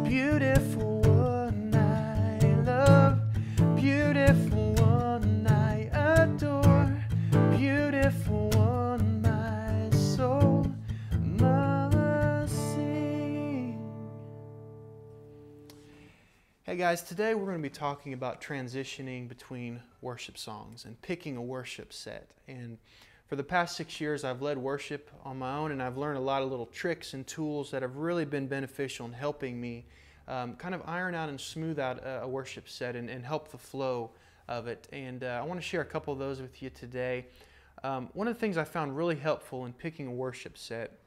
Beautiful one I love, beautiful one I adore, beautiful one my soul must sing. Hey guys, today we're going to be talking about transitioning between worship songs and picking a worship set. And for the past 6 years, I've led worship on my own, and I've learned a lot of little tricks and tools that have really been beneficial in helping me kind of iron out and smooth out a worship set and help the flow of it. And I want to share a couple of those with you today. One of the things I found really helpful in picking a worship set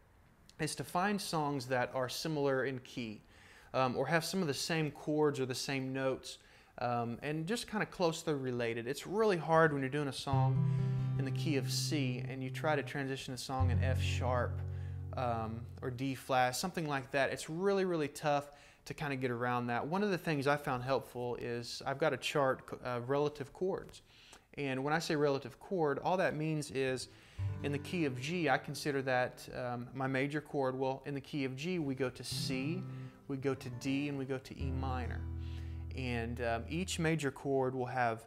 is to find songs that are similar in key or have some of the same chords or the same notes and just kind of closely related. It's really hard when you're doing a song in the key of C and you try to transition a song in F sharp or D flat, something like that. It's really, really tough to kind of get around that. One of the things I found helpful is I've got a chart of relative chords. And when I say relative chord, all that means is in the key of G, I consider that my major chord. Well, in the key of G, we go to C, we go to D, and we go to E minor. And each major chord will have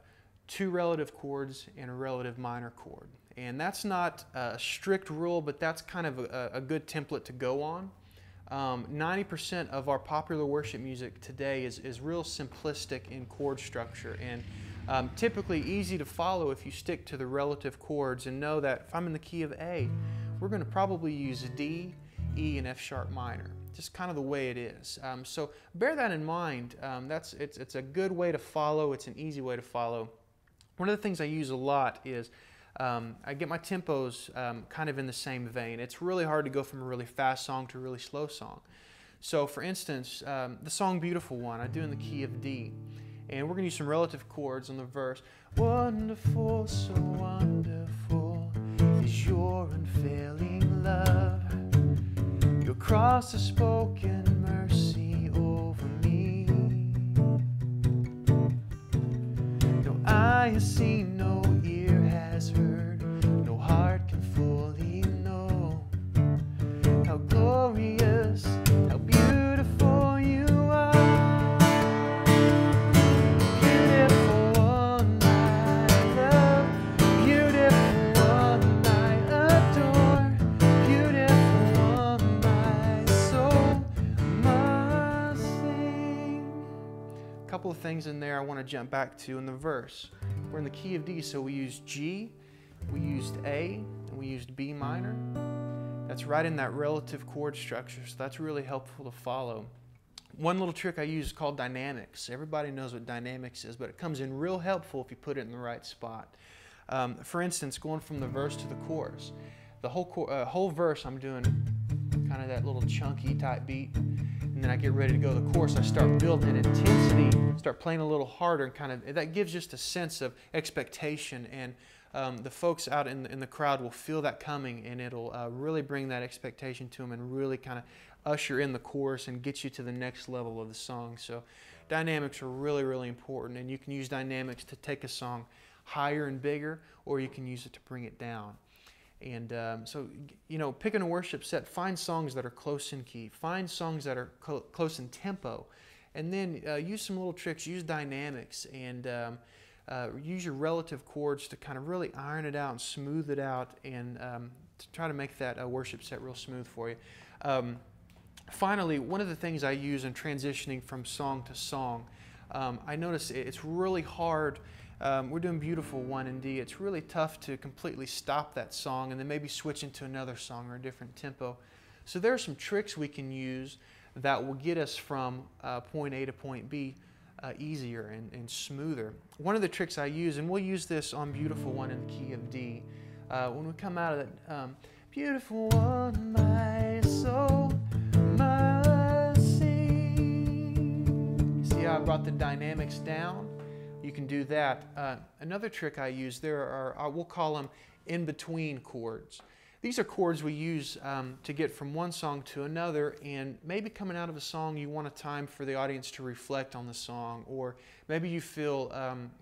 two relative chords and a relative minor chord. And that's not a strict rule, but that's kind of a good template to go on. 90% of our popular worship music today is real simplistic in chord structure and typically easy to follow if you stick to the relative chords and know that if I'm in the key of A, we're going to probably use D, E, and F sharp minor. Just kind of the way it is. So bear that in mind. It's a good way to follow. It's an easy way to follow. One of the things I use a lot is I get my tempos kind of in the same vein. It's really hard to go from a really fast song to a really slow song. So for instance, the song Beautiful One, I do in the key of D. And we're going to use some relative chords on the verse. Wonderful, so wonderful is your unfailing love. Your cross has spoken mercy over me. No eye has seen, no ear has heard, no heart can fully know how glorious, how beautiful you are. Beautiful one I love, beautiful one I adore, beautiful one my soul must sing. A couple of things in there I want to jump back to in the verse. We're in the key of D, so we used G, we used A, and we used B minor. That's right in that relative chord structure, so that's really helpful to follow. One little trick I use is called dynamics. Everybody knows what dynamics is, but it comes in real helpful if you put it in the right spot. For instance, going from the verse to the chorus. The whole verse I'm doing kind of that little chunky type beat, and then I get ready to go to the chorus. I start building in intensity, start playing a little harder, and kind of that gives just a sense of expectation, and the folks out in the crowd will feel that coming, and it'll really bring that expectation to them and really kind of usher in the chorus and get you to the next level of the song. So dynamics are really, really important, and you can use dynamics to take a song higher and bigger, or you can use it to bring it down. And so, you know, picking a worship set, find songs that are close in key, find songs that are close in tempo, and then use some little tricks, use dynamics, and use your relative chords to kind of really iron it out and smooth it out, and to try to make that worship set real smooth for you. Finally, one of the things I use in transitioning from song to song, I notice it's really hard. We're doing Beautiful One in D. It's really tough to completely stop that song and then maybe switch into another song or a different tempo. So there are some tricks we can use that will get us from point A to point B easier and smoother. One of the tricks I use, and we'll use this on Beautiful One in the key of D, when we come out of that, beautiful one, my soul must sing. See how I brought the dynamics down? You can do that. Another trick I use, there are, we'll call them in-between chords. These are chords we use to get from one song to another, and maybe coming out of a song you want a time for the audience to reflect on the song, or maybe you feel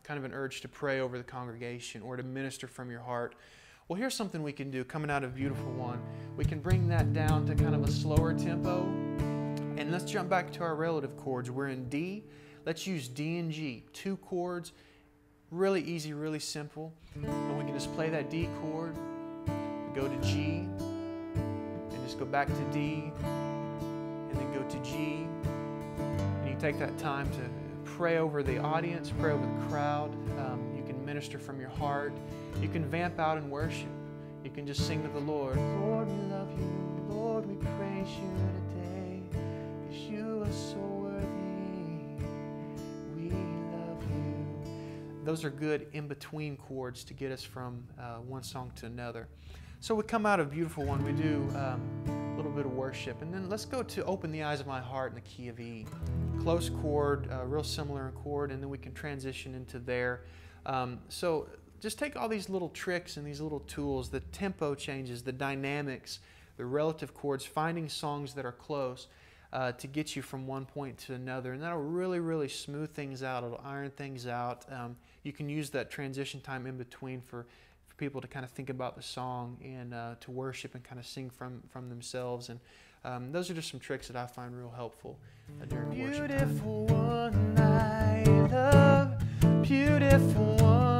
kind of an urge to pray over the congregation or to minister from your heart. Well, here's something we can do coming out of Beautiful One. We can bring that down to kind of a slower tempo, And let's jump back to our relative chords. We're in D. Let's use D and G, 2 chords. Really easy, really simple. And we can just play that D chord, go to G, and just go back to D, and then go to G. And you take that time to pray over the audience, pray over the crowd. You can minister from your heart. You can vamp out and worship. You can just sing to the Lord. Lord, we love you. Lord, we praise you today, because you are so worthy. We love you. Those are good in-between chords to get us from one song to another. So we come out of Beautiful One, we do a little bit of worship, and then let's go to Open the Eyes of My Heart in the key of E. Close chord, real similar in chord, and then we can transition into there. So just take all these little tricks and these little tools, the tempo changes, the dynamics, the relative chords, finding songs that are close to get you from one point to another, and that'll really, really smooth things out. It'll iron things out. You can use that transition time in between for people to kind of think about the song and to worship and kind of sing from themselves. And those are just some tricks that I find real helpful during worship time. Beautiful one I love, beautiful one.